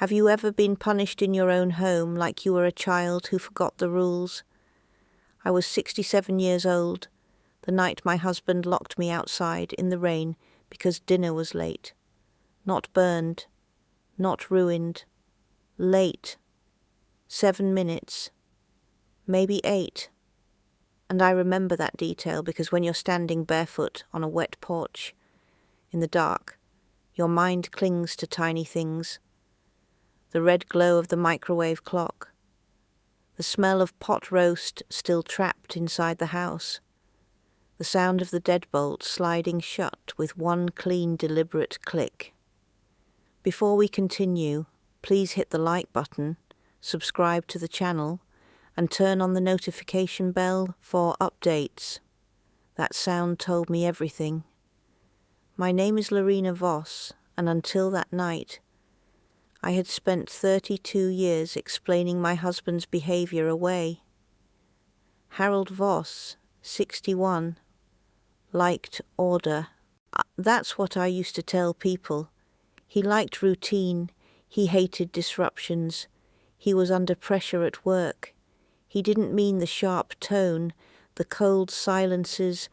Have you ever been punished in your own home like you were a child who forgot the rules? I was 67 years old, the night my husband locked me outside in the rain because dinner was late. Not burned, not ruined. Late. 7 minutes. Maybe 8. And I remember that detail because when you're standing barefoot on a wet porch in the dark, your mind clings to tiny things. The red glow of the microwave clock. The smell of pot roast still trapped inside the house. The sound of the deadbolt sliding shut with one clean, deliberate click. Before we continue, please hit the like button, subscribe to the channel, and turn on the notification bell for updates. That sound told me everything. My name is Lorena Voss, and until that night, I had spent 32 years explaining my husband's behavior away. Harold Voss, 61, liked order. That's what I used to tell people. He liked routine, he hated disruptions, he was under pressure at work. He didn't mean the sharp tone, the cold silences,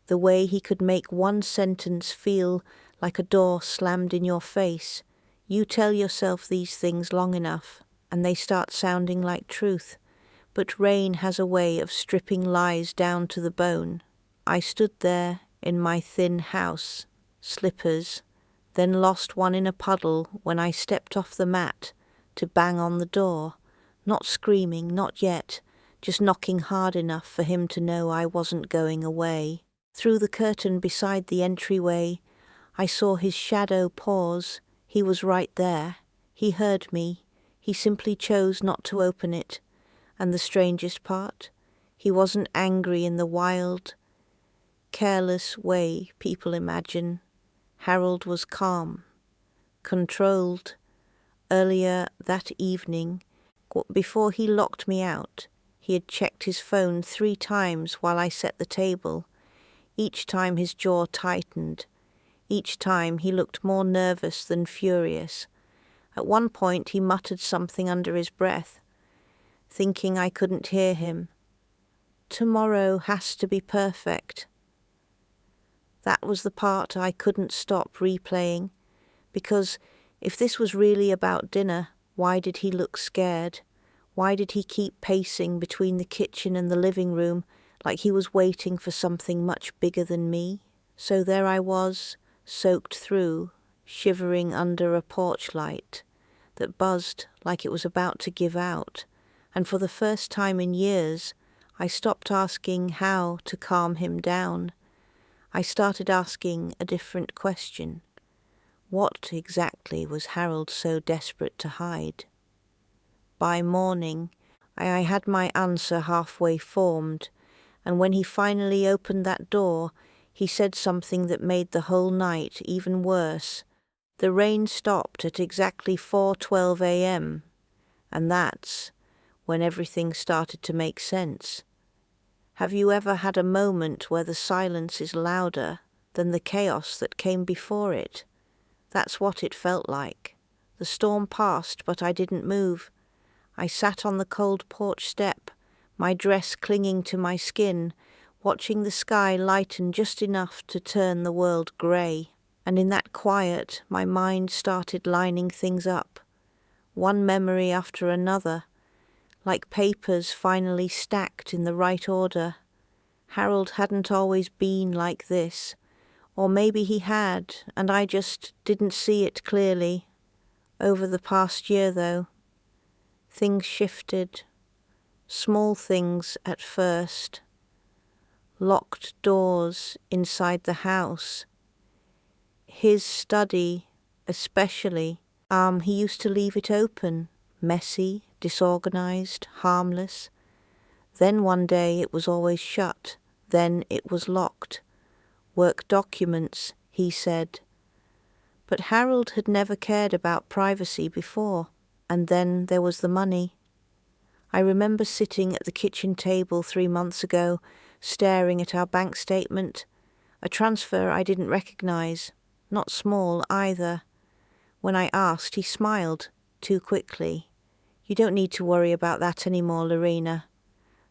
the way he could make one sentence feel like a door slammed in your face. You tell yourself these things long enough, and they start sounding like truth. But rain has a way of stripping lies down to the bone. I stood there in my thin house, slippers, then lost one in a puddle when I stepped off the mat to bang on the door, not screaming, not yet, just knocking hard enough for him to know I wasn't going away. Through the curtain beside the entryway, I saw his shadow pause. He was right there. He heard me. He simply chose not to open it. And the strangest part, he wasn't angry in the wild, careless way people imagine. Harold was calm, controlled. Earlier that evening, before he locked me out, he had checked his phone 3 times while I set the table. Each time his jaw tightened. Each time he looked more nervous than furious. At one point he muttered something under his breath, thinking I couldn't hear him. Tomorrow has to be perfect. That was the part I couldn't stop replaying, because if this was really about dinner, why did he look scared? Why did he keep pacing between the kitchen and the living room like he was waiting for something much bigger than me? So there I was, soaked through, shivering under a porch light that buzzed like it was about to give out, and for the first time in years, I stopped asking how to calm him down. I started asking a different question. What exactly was Harold so desperate to hide? By morning, I had my answer halfway formed, and when he finally opened that door, he said something that made the whole night even worse. The rain stopped at exactly 4:12 a.m., and that's when everything started to make sense. Have you ever had a moment where the silence is louder than the chaos that came before it? That's what it felt like. The storm passed, but I didn't move. I sat on the cold porch step, my dress clinging to my skin, watching the sky lighten just enough to turn the world grey. And in that quiet, my mind started lining things up, one memory after another, like papers finally stacked in the right order. Harold hadn't always been like this, or maybe he had, and I just didn't see it clearly. Over the past year, though, things shifted. Small things at first. Locked doors inside the house. His study, especially, he used to leave it open, messy, disorganized, harmless. Then one day it was always shut, then it was locked. Work documents, he said. But Harold had never cared about privacy before, and then there was the money. I remember sitting at the kitchen table 3 months ago, staring at our bank statement, a transfer I didn't recognize, not small either. When I asked, he smiled. too quickly. You don't need to worry about that anymore, Lorena.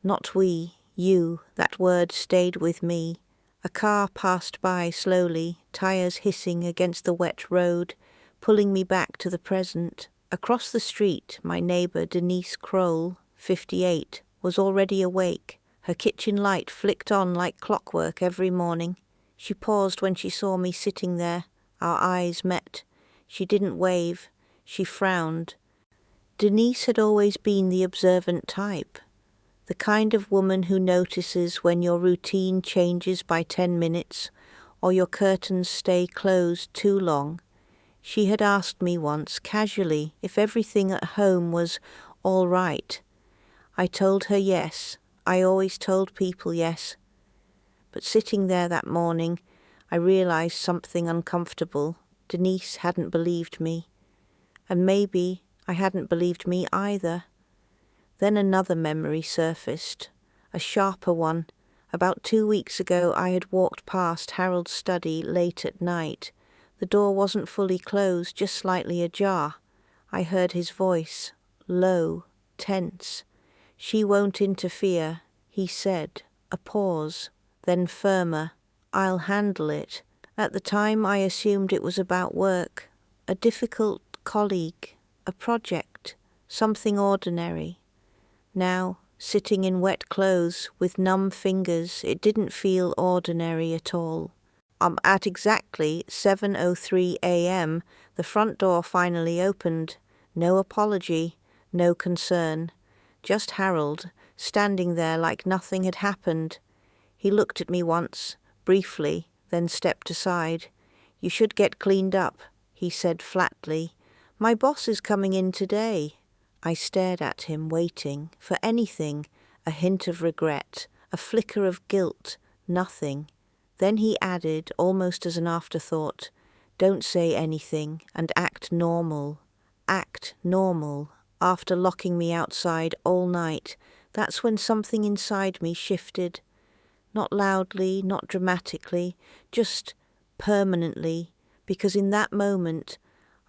Not we, you, that word stayed with me. A car passed by slowly, tires hissing against the wet road, pulling me back to the present. Across the street, my neighbour Denise Kroll, 58, was already awake. Her kitchen light flicked on like clockwork every morning. She paused when she saw me sitting there. Our eyes met. She didn't wave. She frowned. Denise had always been the observant type, the kind of woman who notices when your routine changes by 10 minutes or your curtains stay closed too long. She had asked me once, casually, if everything at home was all right. I told her yes. I always told people yes. But sitting there that morning, I realized something uncomfortable. Denise hadn't believed me. And maybe I hadn't believed me either. Then another memory surfaced, a sharper one. About 2 weeks ago I had walked past Harold's study late at night. The door wasn't fully closed, just slightly ajar. I heard his voice, low, tense. "She won't interfere," he said. A pause, then firmer. "I'll handle it." At the time I assumed it was about work, a difficult colleague, a project, something ordinary. Now, sitting in wet clothes with numb fingers, it didn't feel ordinary at all. At exactly 7:03 a.m., the front door finally opened. No apology, no concern. Just Harold, standing there like nothing had happened. He looked at me once, briefly, then stepped aside. "You should get cleaned up," he said flatly. "My boss is coming in today." I stared at him, waiting for anything, a hint of regret, a flicker of guilt, nothing. Then he added, almost as an afterthought, "Don't say anything and act normal. Act normal." After locking me outside all night, that's when something inside me shifted. Not loudly, not dramatically, just permanently, because in that moment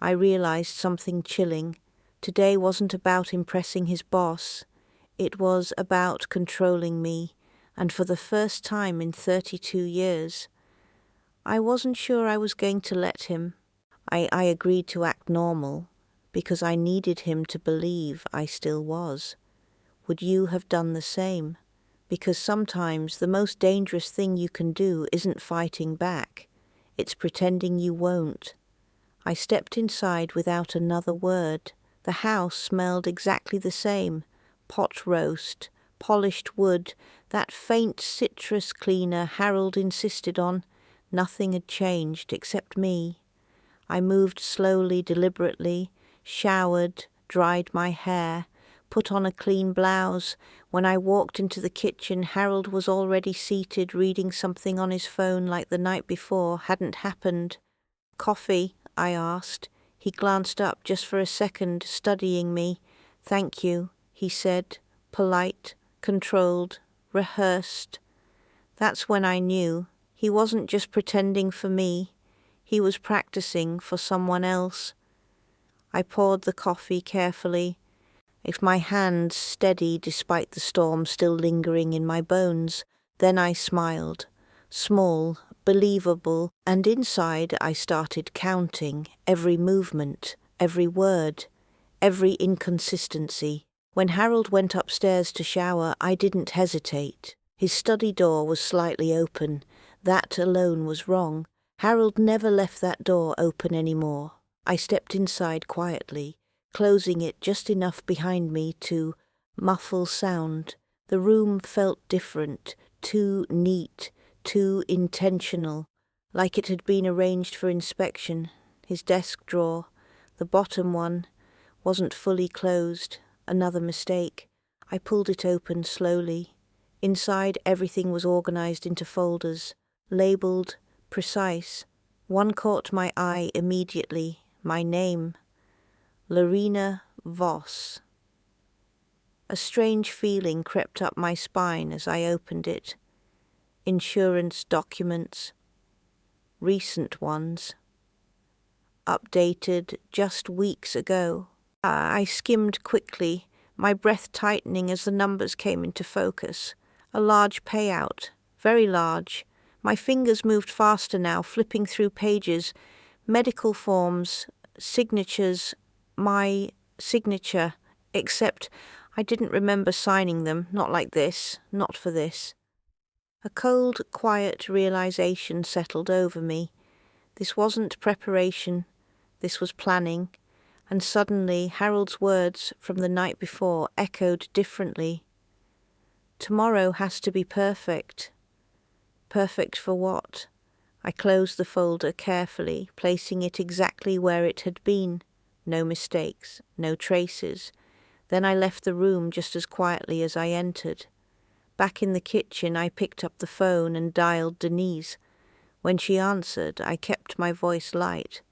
I realized something chilling. Today wasn't about impressing his boss. It was about controlling me, and for the first time in 32 years. I wasn't sure I was going to let him. I agreed to act normal, because I needed him to believe I still was. Would you have done the same? Because sometimes the most dangerous thing you can do isn't fighting back. It's pretending you won't. I stepped inside without another word. The house smelled exactly the same. Pot roast, polished wood, that faint citrus cleaner Harold insisted on. Nothing had changed except me. I moved slowly, deliberately, showered, dried my hair, put on a clean blouse. When I walked into the kitchen, Harold was already seated reading something on his phone like the night before hadn't happened. "Coffee?" I asked. He glanced up just for a second, studying me. "Thank you," he said, polite, controlled, rehearsed. That's when I knew he wasn't just pretending for me. He was practicing for someone else. I poured the coffee carefully, with my hands steady despite the storm still lingering in my bones. Then I smiled, small, believable, and inside I started counting every movement, every word, every inconsistency. When Harold went upstairs to shower, I didn't hesitate. His study door was slightly open. That alone was wrong. Harold never left that door open anymore. I stepped inside quietly, closing it just enough behind me to muffle sound. The room felt different, too neat, too intentional, like it had been arranged for inspection. His desk drawer, the bottom one, wasn't fully closed. Another mistake. I pulled it open slowly. Inside, everything was organized into folders, labeled, precise. One caught my eye immediately. My name, Lorena Voss. A strange feeling crept up my spine as I opened it. Insurance documents, recent ones, updated just weeks ago. I skimmed quickly, my breath tightening as the numbers came into focus. A large payout, very large. My fingers moved faster now, flipping through pages, medical forms, signatures, my signature, except I didn't remember signing them, not like this, not for this. A cold, quiet realization settled over me. This wasn't preparation, this was planning, and suddenly Harold's words from the night before echoed differently. Tomorrow has to be perfect. Perfect for what? I closed the folder carefully, placing it exactly where it had been. No mistakes, no traces. Then I left the room just as quietly as I entered. Back in the kitchen, I picked up the phone and dialed Denise. When she answered, I kept my voice light.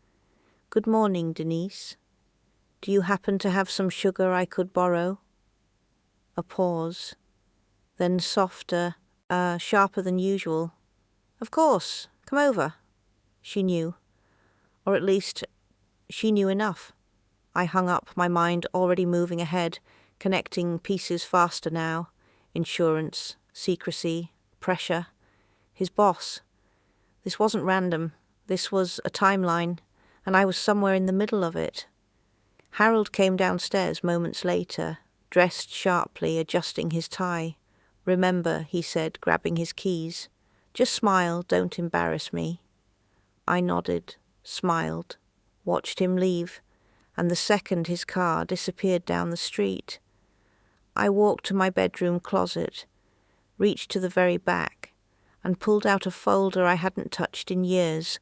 "Good morning, Denise. Do you happen to have some sugar I could borrow?" A pause. Then softer, sharper than usual. "Of course, come over." She knew. Or at least, she knew enough. I hung up, my mind already moving ahead, connecting pieces faster now. Insurance, secrecy, pressure. His boss. This wasn't random. This was a timeline, and I was somewhere in the middle of it. Harold came downstairs moments later, dressed sharply, adjusting his tie. "Remember," he said, grabbing his keys. "Just smile, don't embarrass me." I nodded, smiled, watched him leave, and the second his car disappeared down the street. I walked to my bedroom closet, reached to the very back, and pulled out a folder I hadn't touched in years.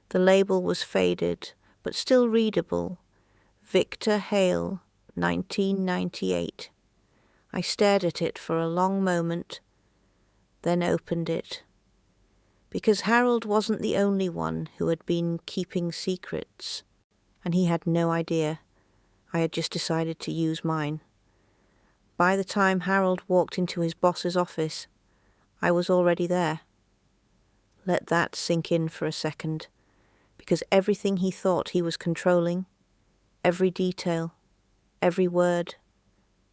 The label was faded, but still readable. Victor Hale, 1998. I stared at it for a long moment, then opened it. Because Harold wasn't the only one who had been keeping secrets, and he had no idea. I had just decided to use mine. By the time Harold walked into his boss's office, I was already there. Let that sink in for a second, because everything he thought he was controlling, every detail, every word,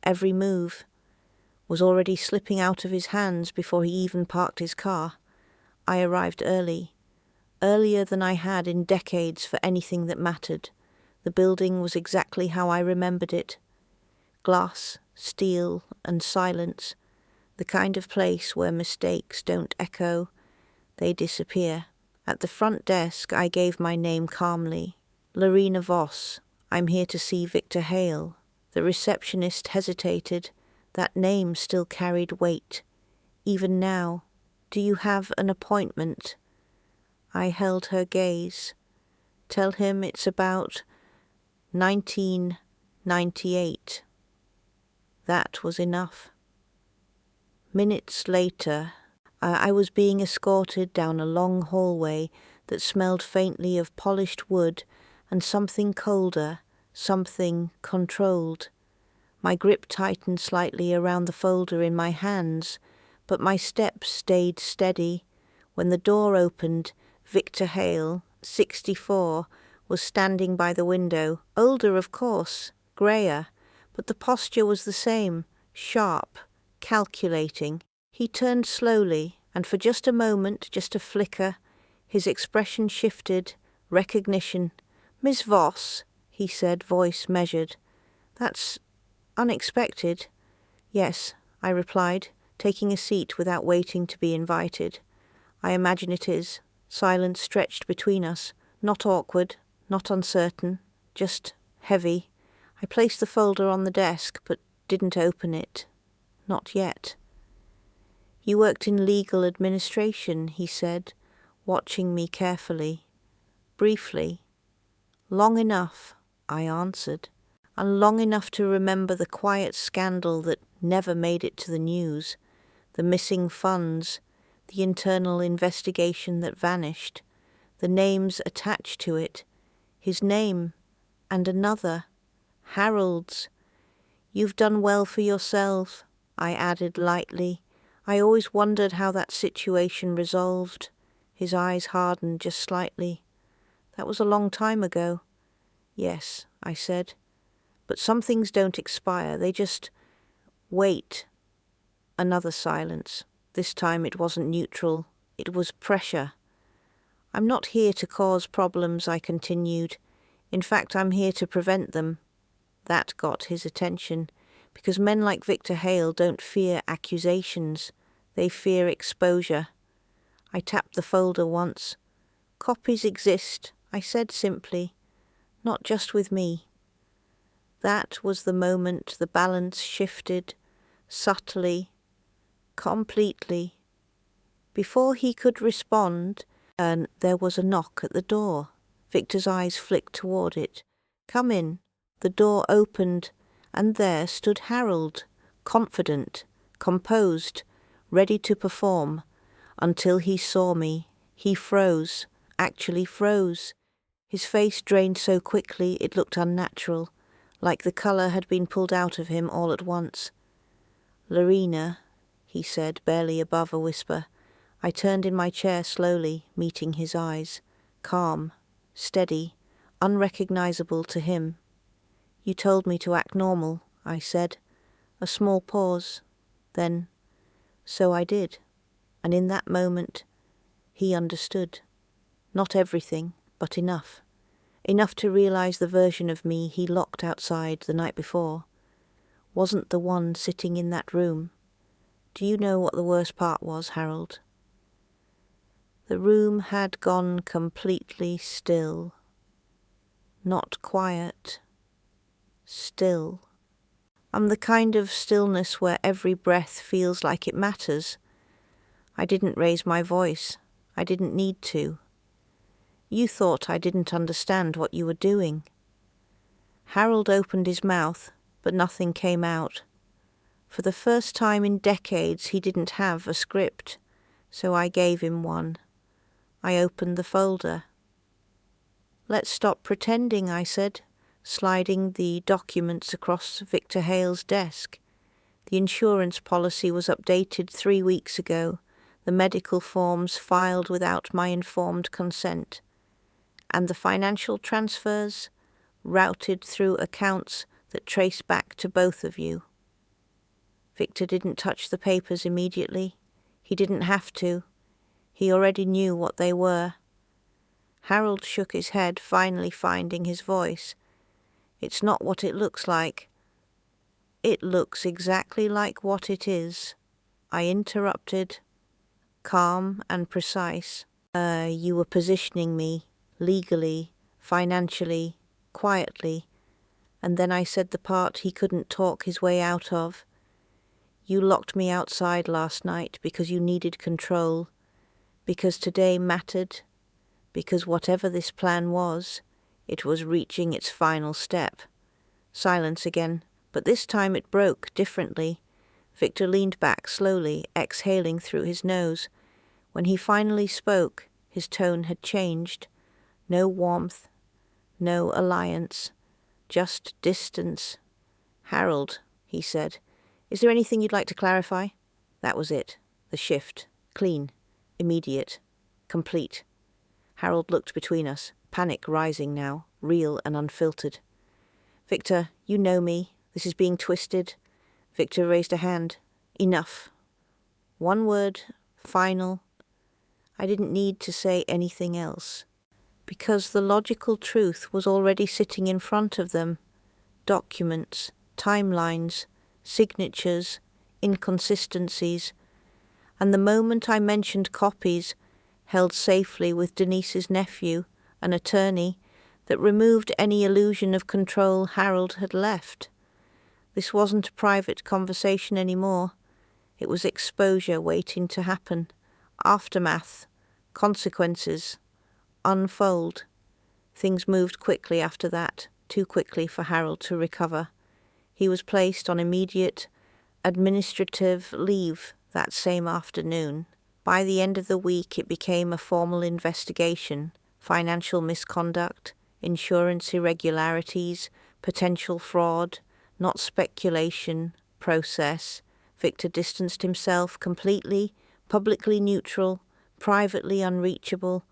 every move, was already slipping out of his hands before he even parked his car. I arrived early, earlier than I had in decades for anything that mattered. The building was exactly how I remembered it. Glass, steel, and silence, the kind of place where mistakes don't echo, they disappear. At the front desk, I gave my name calmly. "Lorena Voss. I'm here to see Victor Hale." The receptionist hesitated. That name still carried weight. Even now. "Do you have an appointment?" I held her gaze. "Tell him it's about 1998. That was enough. Minutes later, I was being escorted down a long hallway that smelled faintly of polished wood and something colder, something controlled. My grip tightened slightly around the folder in my hands, but my steps stayed steady. When the door opened, Victor Hale, 64, was standing by the window, older of course, greyer, but the posture was the same, sharp, calculating. He turned slowly, and for just a moment, just a flicker, his expression shifted, recognition. "Miss Voss," he said, voice measured. "That's unexpected." "Yes," I replied, taking a seat without waiting to be invited. "I imagine it is." Silence stretched between us, not awkward, not uncertain, just heavy. I placed the folder on the desk, but didn't open it. Not yet. "You worked in legal administration," he said, watching me carefully. "Briefly." "Long enough," I answered, and long enough to remember the quiet scandal that never made it to the news, the missing funds, the internal investigation that vanished, the names attached to it, his name, and another, Harold's. "You've done well for yourself," I added lightly. "I always wondered how that situation resolved." His eyes hardened just slightly. "That was a long time ago." "Yes," I said. But some things don't expire, they just wait. Another silence. This time it wasn't neutral, it was pressure. I'm not here to cause problems, I continued. In fact, I'm here to prevent them. That got his attention, because men like Victor Hale don't fear accusations, they fear exposure. I tapped the folder once. Copies exist, I said simply, not just with me. That was the moment the balance shifted, subtly, completely. Before he could respond, there was a knock at the door. Victor's eyes flicked toward it. "Come in." The door opened, and there stood Harold, confident, composed, ready to perform. Until he saw me, he froze, actually froze. His face drained so quickly it looked unnatural, like the colour had been pulled out of him all at once. "Lorena," he said, barely above a whisper. I turned in my chair slowly, meeting his eyes. Calm, steady, unrecognizable to him. "You told me to act normal," I said. A small pause. Then, "So I did." And in that moment, he understood. Not everything, but enough. Enough to realize the version of me he locked outside the night before wasn't the one sitting in that room. Do you know what the worst part was, Harold? The room had gone completely still. Not quiet. Still. I'm the kind of stillness where every breath feels like it matters. I didn't raise my voice. I didn't need to. You thought I didn't understand what you were doing. Harold opened his mouth, but nothing came out. For the first time in decades, he didn't have a script, so I gave him one. I opened the folder. "Let's stop pretending," I said, sliding the documents across Victor Hale's desk. The insurance policy was updated 3 weeks ago, the medical forms filed without my informed consent, and the financial transfers routed through accounts that trace back to both of you. Victor didn't touch the papers immediately. He didn't have to. He already knew what they were. Harold shook his head, finally finding his voice. "It's not what it looks like." "It looks exactly like what it is," I interrupted, calm and precise. You were positioning me, legally, financially, quietly, and then I said the part he couldn't talk his way out of. You locked me outside last night because you needed control, because today mattered, because whatever this plan was, it was reaching its final step. Silence again, but this time it broke differently. Victor leaned back slowly, exhaling through his nose. When he finally spoke, his tone had changed. No warmth, no alliance, just distance. "Harold," he said, "is there anything you'd like to clarify?" That was it. The shift. Clean. Immediate. Complete. Harold looked between us, panic rising now, real and unfiltered. "Victor, you know me. This is being twisted." Victor raised a hand. "Enough." One word, final. I didn't need to say anything else, because the logical truth was already sitting in front of them. Documents, timelines, signatures, inconsistencies. And the moment I mentioned copies, held safely with Denise's nephew, an attorney, that removed any illusion of control Harold had left. This wasn't a private conversation anymore. It was exposure waiting to happen. Aftermath. Consequences. Unfold. Things moved quickly after that, too quickly for Harold to recover. He was placed on immediate administrative leave that same afternoon. By the end of the week, it became a formal investigation. Financial misconduct, insurance irregularities, potential fraud, not speculation, process. Victor distanced himself completely, publicly neutral, privately unreachable,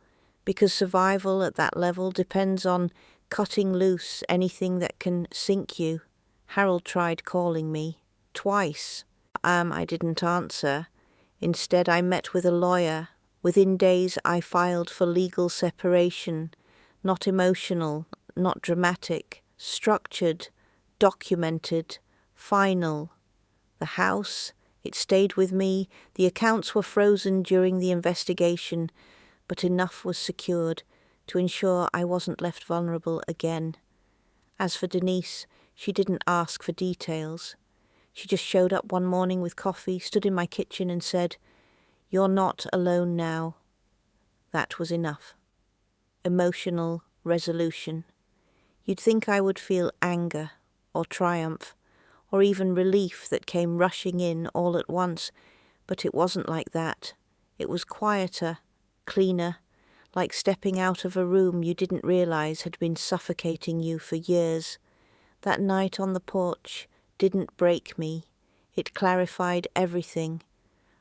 because survival at that level depends on cutting loose anything that can sink you. Harold tried calling me twice. I didn't answer. Instead, I met with a lawyer. Within days, I filed for legal separation. Not emotional, not dramatic, structured, documented, final. The house, it stayed with me. The accounts were frozen during the investigation, but enough was secured to ensure I wasn't left vulnerable again. As for Denise, she didn't ask for details. She just showed up one morning with coffee, stood in my kitchen and said, "You're not alone now." That was enough. Emotional resolution. You'd think I would feel anger or triumph or even relief that came rushing in all at once, but it wasn't like that. It was quieter, cleaner, like stepping out of a room you didn't realize had been suffocating you for years. That night on the porch didn't break me. It clarified everything.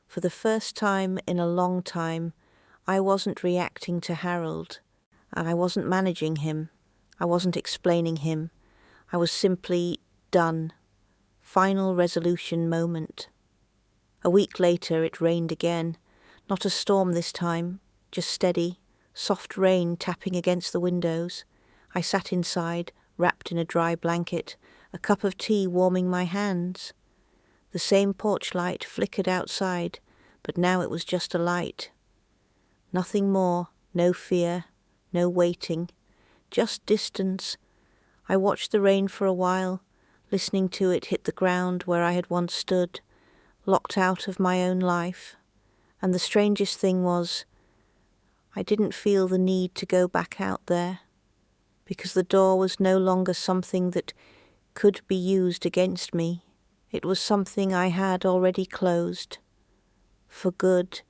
For the first time in a long time, I wasn't reacting to Harold. I wasn't managing him. I wasn't explaining him. I was simply done. Final resolution moment. A week later it rained again. Not a storm this time, just steady, soft rain tapping against the windows. I sat inside, wrapped in a dry blanket, a cup of tea warming my hands. The same porch light flickered outside, but now it was just a light. Nothing more, no fear, no waiting, just distance. I watched the rain for a while, listening to it hit the ground where I had once stood, locked out of my own life. And the strangest thing was, I didn't feel the need to go back out there, because the door was no longer something that could be used against me. It was something I had already closed, for good.